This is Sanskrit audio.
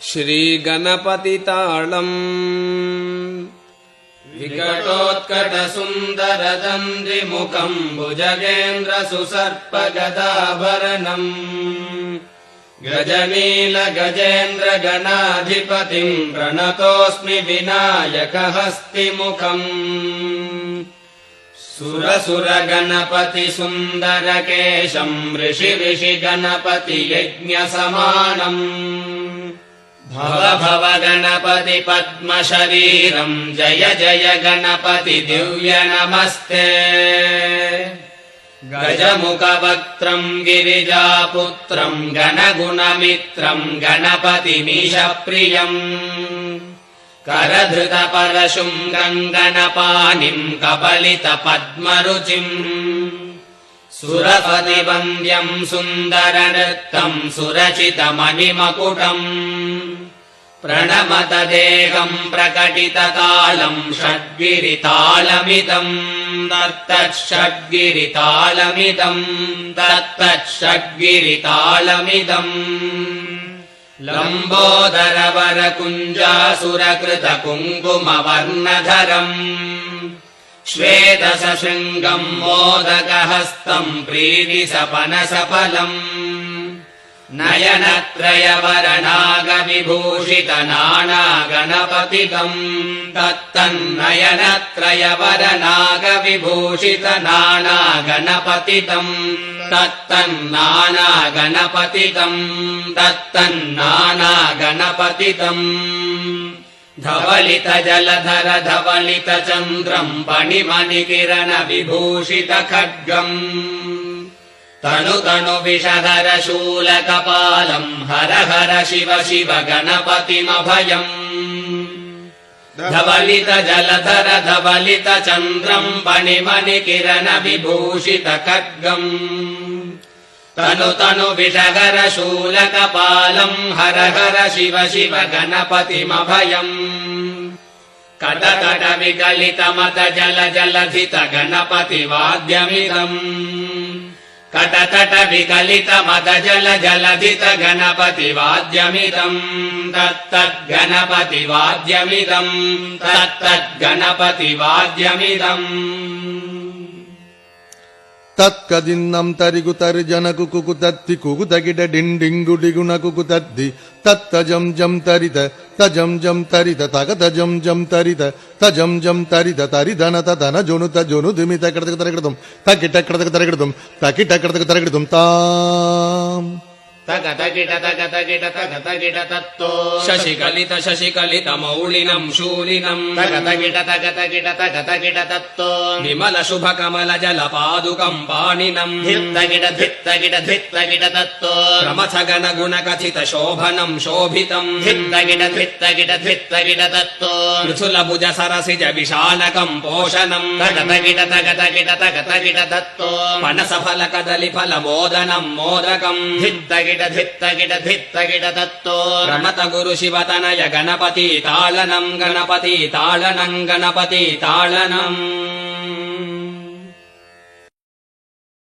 श्रीगणपतिताळम् विकटोत्कटसुन्दरदन्दिमुखम् भुजगेन्द्रसुसर्पगदाभरणम् गजनीलगजेन्द्रगणाधिपतिम् प्रणतोऽस्मि विनायकहस्तिमुखम् सुरसुरगणपतिसुन्दरकेशम् ऋषिगणपतियज्ञसमानम् भव भव गणपति पद्मशरीरम् जय जय गणपति दिव्य नमस्ते गजमुखवक्त्रम् गिरिजापुत्रम् गणगुणमित्रम् गणपतिमीशप्रियम् करधृतपरशुम् गङ्गणपाणिम् कपलितपद्मरुचिम् सुरपतिवन्द्यम् सुन्दरनृत्तम् सुरचितमणिमकुटम् प्रणमत देहम् प्रकटितकालम् षड्गिरितालमिदम् तत्तच्छड्गिरितालमिदम् लम्बोदरवरकुञ्जासुरकृतकुङ्कुमवर्णधरम् श्वेतसशृङ्गम् मोदकहस्तम् प्रीतिसपनसफलम् नयनत्रयवरनागविभूषितनानागणपतितम् तत्तन्नानागणपतितम् धवलितजलधर धवलितचन्द्रम् पणिमणिकिरण विभूषितखड्गम् तनु तनु विषधर शूलकपालम् हर हर शिव शिव गणपतिमभयम् धवलितजलधर धवलितचन्द्रम् पणिमणिकिरण विभूषितखड्गम् तनु तनु विषधर शूलकपालम् हर हर शिव शिव गणपतिमभयम् कटकट विकलितमत जल जलधित गणपतिवाद्यमिदम् कटकट विकलितमत जल जलधित गणपतिवाद्यमिदम् तत्तद्गणपतिवाद्यमिदम् तत्कदिन्नं तरिगुतर्जनकु कुकुतत्ति कुकुतगिड डिण्डिङ्गुडिगुणकु कुतद्दि तत्तजं जं तरित तजं जं तरित तगतजं जं तरित तजं जं तरित तरिधनत धन जोनुत जोनुदिमित कडतक तरगडदं तकिट कडतक तरगडदं तकिट कडतक तरगडदं ताम् तगतगिट तत्तो शशिकलित मौलिनम् शूलिनम् तगतगिट तत्तो विमल शुभ कमल जल पादुकम् पाणिनम् धित्तगिट तत्तो प्रमथ गण गुण कथित शोभनम् शोभितम् धित्तगिट तत्तो मृथुल भुज सरसिज विशालकम् पोषणम् तगतगिट तत्तो पनस फल कदलि फल मोदनम् मोदकम् धित्तगिट तत्तो रमत गुरु शिवतनय गणपति तालनम्